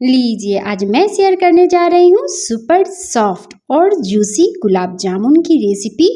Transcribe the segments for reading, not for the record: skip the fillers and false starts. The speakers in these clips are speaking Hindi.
लीजिए, आज मैं शेयर करने जा रही हूँ सुपर सॉफ्ट और जूसी गुलाब जामुन की रेसिपी।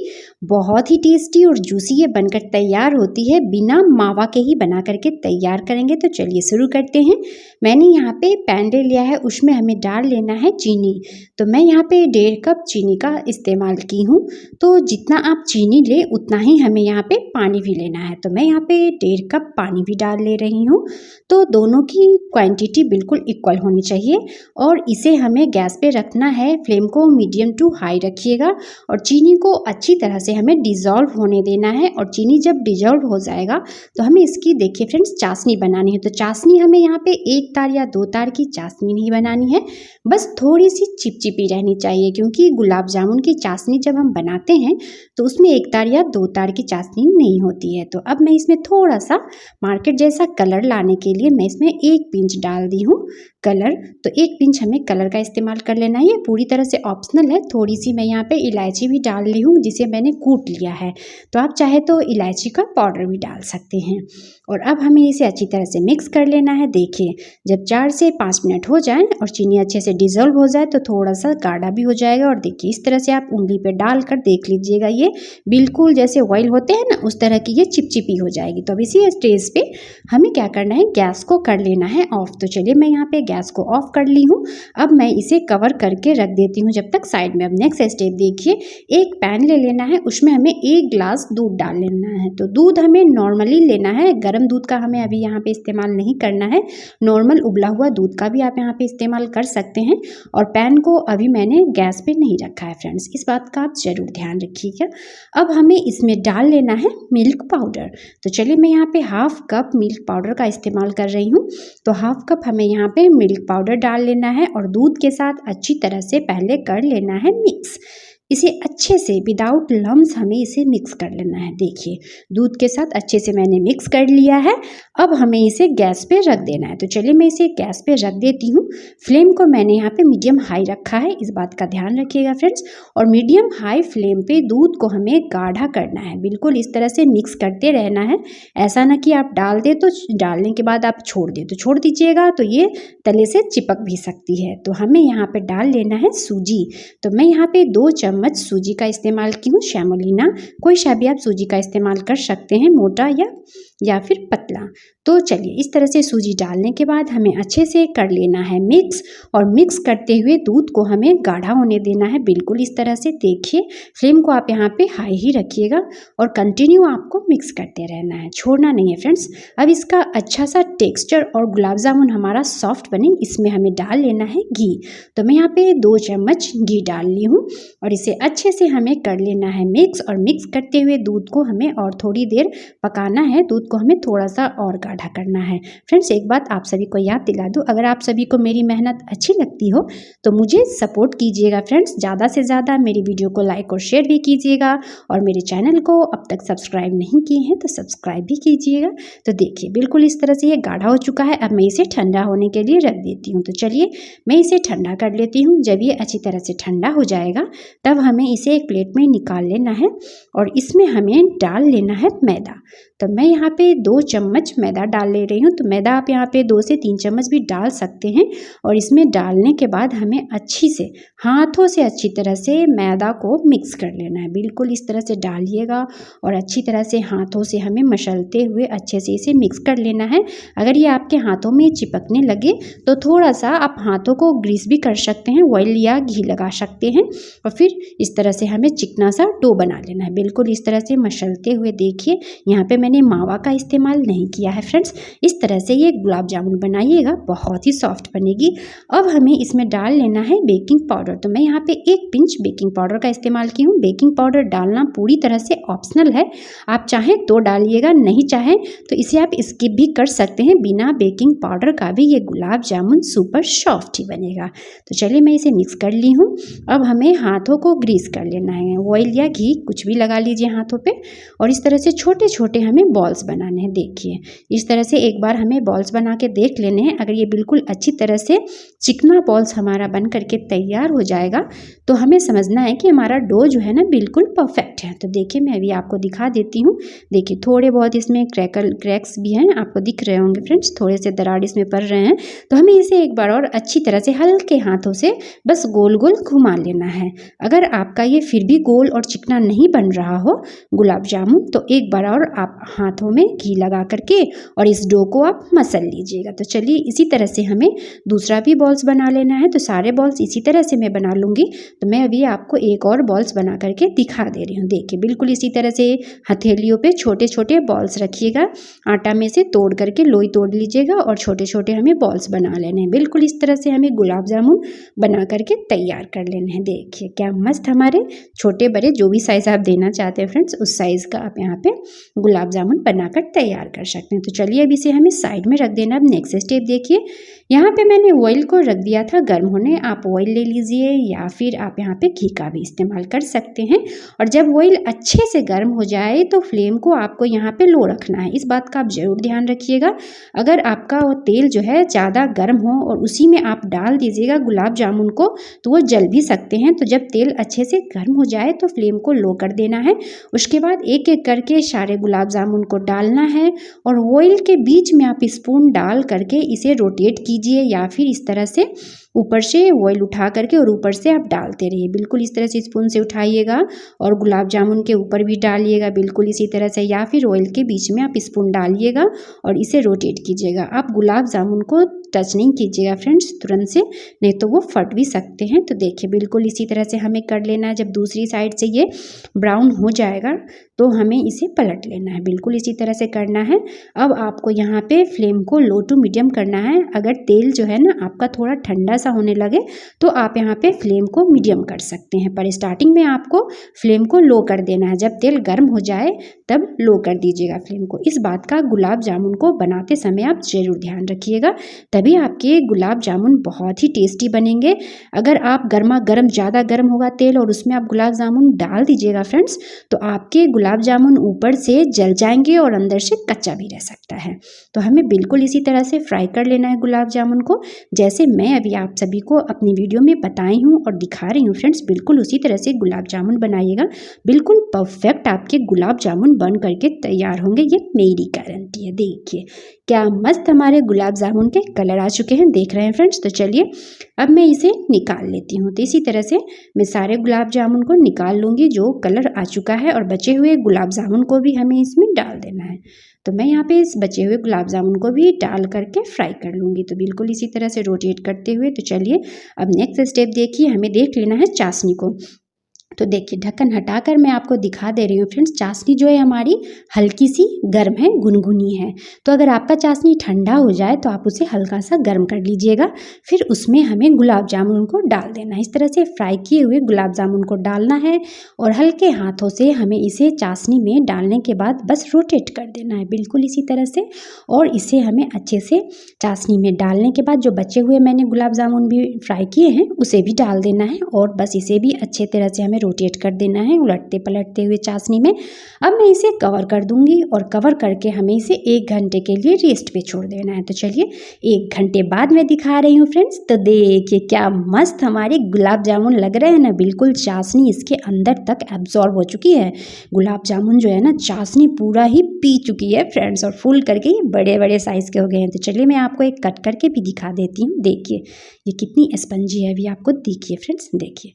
बहुत ही टेस्टी और जूसी ये बनकर तैयार होती है, बिना मावा के ही बना करके तैयार करेंगे। तो चलिए शुरू करते हैं। मैंने यहाँ पे पैन ले लिया है, उसमें हमें डाल लेना है चीनी। तो मैं यहाँ पे 1.5 कप चीनी का इस्तेमाल की हूँ। तो जितना आप चीनी ले उतना ही हमें यहाँ पे पानी भी लेना है। तो मैं यहाँ पे 1.5 कप पानी भी डाल ले रही हूँ। तो दोनों की क्वांटिटी बिल्कुल इक्वल होनी चाहिए और इसे हमें गैस पे रखना है। फ्लेम को मीडियम टू हाई रखिएगा और चीनी को अच्छी तरह से हमें डिज़ोल्व होने देना है। और चीनी जब डिज़ोल्व हो जाएगा तो हमें इसकी देखिए फ्रेंड्स चाशनी बनानी है। तो चाशनी हमें यहाँ पे 1 तार या 2 तार की चाशनी नहीं बनानी है, बस थोड़ी सी चिपचिपी रहनी चाहिए, क्योंकि गुलाब जामुन की चाशनी जब हम बनाते हैं तो उसमें 1 तार या 2 तार की चाशनी नहीं होती है। तो अब मैं इसमें थोड़ा सा मार्केट जैसा कलर लाने के लिए मैं इसमें 1 पिंच डाल दी हूँ कलर। तो 1 पिंच हमें कलर का इस्तेमाल कर लेना है, ये पूरी तरह से ऑप्शनल है। थोड़ी सी मैं यहाँ पे इलायची भी डाल ली हूँ, जिसे मैंने कूट लिया है। तो आप चाहे तो इलायची का पाउडर भी डाल सकते हैं। और अब हमें इसे अच्छी तरह से मिक्स कर लेना है। देखिए, जब 4 से 5 मिनट हो जाए और चीनी अच्छे से डिज़ोल्व हो जाए तो थोड़ा सा गाढ़ा भी हो जाएगा। और देखिए इस तरह से आप उंगली पे डाल कर देख लीजिएगा, ये बिल्कुल जैसे ऑयल होते हैं ना, उस तरह की ये चिपचिपी हो जाएगी। तो अब इसी स्टेज पे हमें क्या करना है, गैस को कर लेना है ऑफ। तो चलिए मैं यहाँ पे गैस को ऑफ कर ली हूँ। अब मैं इसे कवर करके रख देती हूँ जब तक साइड में। अब नेक्स्ट स्टेप देखिए, एक पैन ले लेना है, उसमें हमें 1 गिलास दूध डाल लेना है। तो दूध हमें नॉर्मली लेना है, गर्म दूध का हमें अभी यहाँ पे इस्तेमाल नहीं करना है। नॉर्मल उबला हुआ दूध का भी आप यहाँ पे इस्तेमाल कर सकते हैं। और पैन को अभी मैंने गैस पे नहीं रखा है फ्रेंड्स, इस बात का आप जरूर ध्यान रखिएगा। अब हमें इसमें डाल लेना है मिल्क पाउडर। तो चलिए मैं यहाँ पे 1/2 कप मिल्क पाउडर का इस्तेमाल कर रही हूँ। तो 1/2 कप हमें यहाँ पे मिल्क पाउडर डाल लेना है और दूध के साथ अच्छी तरह से पहले कर लेना है मिक्स। इसे अच्छे से विदाउट लम्स हमें इसे मिक्स कर लेना है। देखिए दूध के साथ अच्छे से मैंने मिक्स कर लिया है। अब हमें इसे गैस पे रख देना है। तो चलिए मैं इसे गैस पे रख देती हूँ। फ्लेम को मैंने यहाँ पे मीडियम हाई रखा है, इस बात का ध्यान रखिएगा फ्रेंड्स। और मीडियम हाई फ्लेम पे दूध को हमें गाढ़ा करना है, बिल्कुल इस तरह से मिक्स करते रहना है। ऐसा ना कि आप डाल दे तो डालने के बाद आप छोड़ दें, तो छोड़ दीजिएगा तो ये तले से चिपक भी सकती है। तो हमें यहाँ पे डाल लेना है सूजी। तो मैं यहाँ पे 2 चम्मच सूजी का इस्तेमाल की हूँ, सेमोलिना। कोई सा भी आप सूजी का इस्तेमाल कर सकते हैं, मोटा या फिर पतला। तो चलिए इस तरह से सूजी डालने के बाद हमें अच्छे से कर लेना है मिक्स। और मिक्स करते हुए दूध को हमें गाढ़ा होने देना है, बिल्कुल इस तरह से। देखिए फ्लेम को आप यहाँ पे हाई ही रखिएगा और कंटिन्यू आपको मिक्स करते रहना है, छोड़ना नहीं है फ्रेंड्स। अब इसका अच्छा सा टेक्सचर और गुलाब जामुन हमारा सॉफ्ट बने, इसमें हमें डाल लेना है घी। तो मैं यहाँ पे 2 चम्मच घी डाल ली हूँ और इसे अच्छे से हमें कर लेना है मिक्स। और मिक्स करते हुए दूध को हमें और थोड़ी देर पकाना है, दूध को हमें थोड़ा सा और गाढ़ा करना है। फ्रेंड्स एक बात आप सभी को याद दिला दूँ, अगर आप सभी को मेरी मेहनत अच्छी लगती हो तो मुझे सपोर्ट कीजिएगा फ्रेंड्स। ज़्यादा से ज़्यादा मेरी वीडियो को लाइक और शेयर भी कीजिएगा और मेरे चैनल को अब तक सब्सक्राइब नहीं किए हैं तो सब्सक्राइब भी कीजिएगा। तो देखिए बिल्कुल इस तरह से ये गाढ़ा हो चुका है। अब मैं इसे ठंडा होने के लिए रख देती हूँ। तो चलिए मैं इसे ठंडा कर लेती हूँ। जब ये अच्छी तरह से ठंडा हो जाएगा तब हमें इसे एक प्लेट में निकाल लेना है और इसमें हमें डाल लेना है मैदा। तो मैं यहाँ पे 2 चम्मच मैदा डाल ले रही हूँ। तो मैदा आप यहाँ पे 2 से 3 चम्मच भी डाल सकते हैं। और इसमें डालने के बाद हमें अच्छी से हाथों से अच्छी तरह से मैदा को मिक्स कर लेना है, बिल्कुल इस तरह से डालिएगा और अच्छी तरह से हाथों से हमें मसलते हुए अच्छे से इसे मिक्स कर लेना है। अगर ये आपके हाथों में चिपकने लगे तो थोड़ा सा आप हाथों को ग्रीस भी कर सकते हैं, ऑयल या घी लगा सकते हैं। और फिर इस तरह से हमें चिकना सा डो बना लेना है, बिल्कुल इस तरह से मसलते हुए। देखिए यहाँ पे मैंने मावा का इस्तेमाल नहीं किया है फ्रेंड्स। इस तरह से ये गुलाब जामुन बनाइएगा, बहुत ही सॉफ्ट बनेगी। अब हमें इसमें डाल लेना है बेकिंग पाउडर। तो मैं यहाँ पे 1 पिंच बेकिंग पाउडर का इस्तेमाल की हूँ। बेकिंग पाउडर डालना पूरी तरह से ऑप्शनल है, आप चाहें तो डालिएगा, नहीं चाहें तो इसे आप स्किप भी कर सकते हैं। बिना बेकिंग पाउडर का भी ये गुलाब जामुन सुपर सॉफ्ट ही बनेगा। तो चलिए मैं इसे मिक्स कर ली हूँ। अब हमें हाथों को ग्रीस कर लेना है। ऑयल या घी कुछ भी लगा लीजिए हाथों पे और इस तरह से छोटे छोटे हमें बॉल्स बनाने हैं। देखिए इस तरह से एक बार हमें बॉल्स बना के देख लेने हैं। अगर ये बिल्कुल अच्छी तरह से चिकना बॉल्स हमारा बन करके तैयार हो जाएगा तो हमें समझना है कि हमारा डो जो है ना बिल्कुल परफेक्ट है। तो देखिए मैं अभी आपको दिखा देती हूँ। देखिए थोड़े बहुत इसमें क्रैक्स भी हैं, आपको दिख रहे होंगे फ्रेंड्स, थोड़े से दरार इसमें पड़ रहे हैं। तो हमें इसे एक बार और अच्छी तरह से हल्के हाथों से बस गोल गोल घुमा लेना है। अगर आपका ये फिर भी गोल और चिकना नहीं बन रहा हो गुलाब जामुन तो एक बार और आप हाथों में घी लगा करके और इस डो को आप मसल लीजिएगा। तो चलिए इसी तरह से हमें दूसरा भी बॉल्स बना लेना है। तो सारे बॉल्स इसी तरह से मैं बना लूँगी। तो मैं अभी आपको एक और बॉल्स बना करके दिखा दे रही हूँ। देखिए बिल्कुल इसी तरह से हथेलियों पे छोटे छोटे बॉल्स रखिएगा, आटा में से तोड़ करके लोई तोड़ लीजिएगा और छोटे छोटे हमें बॉल्स बना लेने हैं। बिल्कुल इस तरह से हमें गुलाब जामुन बना करके तैयार कर लेने हैं। देखिए क्या मस्त हमारे छोटे बड़े जो भी साइज़ आप देना चाहते हैं फ्रेंड्स उस साइज़ का आप यहाँ पे गुलाब जामुन बनाकर तैयार कर सकते हैं। तो चलिए अब इसे हमें साइड में रख देना। अब नेक्स्ट स्टेप देखिए, यहाँ पे मैंने ऑयल को रख दिया था गर्म होने। आप ऑयल ले लीजिए या फिर आप यहाँ पे घी का भी इस्तेमाल कर सकते हैं। और जब ऑयल अच्छे से गर्म हो जाए तो फ्लेम को आपको यहाँ पे लो रखना है। इस बात का आप ज़रूर ध्यान रखिएगा। अगर आपका वो तेल जो है ज़्यादा गर्म हो और उसी में आप डाल दीजिएगा गुलाब जामुन को तो वो जल भी सकते हैं। तो जब तेल अच्छे से गर्म हो जाए तो फ्लेम को लो कर देना है। उसके बाद एक एक करके सारे गुलाब जामुन को डालना है और ऑयल के बीच में आप स्पून डाल करके इसे रोटेट कीजिए या फिर इस तरह से ऊपर से ऑयल उठा करके और ऊपर से आप डालते रहिए। बिल्कुल इस तरह से स्पून से उठाइएगा और गुलाब जामुन के ऊपर भी डालिएगा बिल्कुल इसी तरह से, या फिर ऑयल के बीच में आप स्पून डालिएगा और इसे रोटेट कीजिएगा। आप गुलाब जामुन को टच नहीं कीजिएगा फ्रेंड्स तुरंत से, नहीं तो वो फट भी सकते हैं। तो देखिए बिल्कुल इसी तरह से हमें कर लेना है। जब दूसरी साइड से ये ब्राउन हो जाएगा तो हमें इसे पलट लेना है। बिल्कुल इसी तरह से करना है। अब आपको यहाँ पे फ्लेम को लो टू मीडियम करना है। अगर तेल जो है ना आपका थोड़ा ठंडा सा होने लगे तो आप यहाँ पे फ्लेम को मीडियम कर सकते हैं, पर स्टार्टिंग में आपको फ्लेम को लो कर देना है। जब तेल गर्म हो जाए तब लो कर दीजिएगा फ्लेम को। इस बात का गुलाब जामुन को बनाते समय आप ज़रूर ध्यान रखिएगा, तभी आपके गुलाब जामुन बहुत ही टेस्टी बनेंगे। अगर आप गर्मा गर्म ज़्यादा गर्म होगा तेल और उसमें आप गुलाब जामुन डाल दीजिएगा फ्रेंड्स तो आपके गुलाब जामुन ऊपर से जल जाएंगे और अंदर से कच्चा भी रह सकता है। तो हमें बिल्कुल इसी तरह से फ्राई कर लेना है गुलाब जामुन को, जैसे मैं अभी आप सभी को अपनी वीडियो में बताई हूँ और दिखा रही हूँ फ्रेंड्स। बिल्कुल उसी तरह से गुलाब जामुन बनाइएगा, बिल्कुल परफेक्ट आपके गुलाब जामुन बन करके तैयार होंगे, ये मेरी गारंटी है। देखिए क्या मस्त हमारे गुलाब जामुन के कलर आ चुके हैं, देख रहे हैं फ्रेंड्स। तो चलिए अब मैं इसे निकाल लेती हूँ। तो इसी तरह से मैं सारे गुलाब जामुन को निकाल लूँगी जो कलर आ चुका है, और बचे हुए गुलाब जामुन को भी हमें इसमें डाल देना है। तो मैं यहाँ पे इस बचे हुए गुलाब जामुन को भी डाल करके फ्राई कर लूँगी। तो बिल्कुल इसी तरह से रोटेट करते हुए। तो चलिए अब नेक्स्ट स्टेप देखिए, हमें देख लेना है चाशनी को। तो देखिए ढक्कन हटाकर मैं आपको दिखा दे रही हूँ फ्रेंड्स। चाशनी जो है हमारी हल्की सी गर्म है, गुनगुनी है। तो अगर आपका चाशनी ठंडा हो जाए तो आप उसे हल्का सा गर्म कर लीजिएगा, फिर उसमें हमें गुलाब जामुन को डाल देना है। इस तरह से फ्राई किए हुए गुलाब जामुन को डालना है और हल्के हाथों से हमें इसे चाशनी में डालने के बाद बस रोटेट कर देना है बिल्कुल इसी तरह से। और इसे हमें अच्छे से चाशनी में डालने के बाद जो बचे हुए मैंने गुलाब जामुन भी फ्राई किए हैं उसे भी डाल देना है और बस इसे भी अच्छे तरह से हमें रोटेट कर देना है उलटते पलटते हुए चाशनी में। अब मैं इसे कवर कर दूंगी और कवर करके हमें इसे 1 घंटे के लिए रेस्ट पे छोड़ देना है। तो चलिए 1 घंटे बाद मैं दिखा रही हूँ फ्रेंड्स। तो देखिए क्या मस्त हमारे गुलाब जामुन लग रहे हैं ना, बिल्कुल चाशनी इसके अंदर तक एब्जॉर्ब हो चुकी है। गुलाब जामुन जो है ना चाशनी पूरा ही पी चुकी है फ्रेंड्स और फूल करके ये बड़े बड़े साइज़ के हो गए हैं। तो चलिए मैं आपको एक कट करके भी दिखा देती हूँ। देखिए ये कितनी स्पंजी है, अभी आपको देखिए फ्रेंड्स, देखिए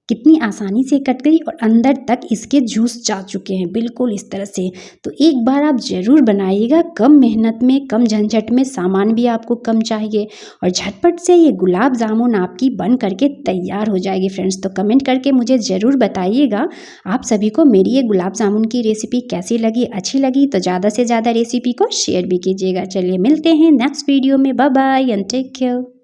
कितनी आसानी से कट गई और अंदर तक इसके जूस जा चुके हैं बिल्कुल इस तरह से। तो एक बार आप ज़रूर बनाइएगा, कम मेहनत में कम झंझट में, सामान भी आपको कम चाहिए और झटपट से ये गुलाब जामुन आपकी बन करके तैयार हो जाएगी फ्रेंड्स। तो कमेंट करके मुझे ज़रूर बताइएगा आप सभी को मेरी ये गुलाब जामुन की रेसिपी कैसी लगी, अच्छी लगी तो ज़्यादा से ज़्यादा रेसिपी को शेयर भी कीजिएगा। चलिए मिलते हैं नेक्स्ट वीडियो में, bye bye and take care.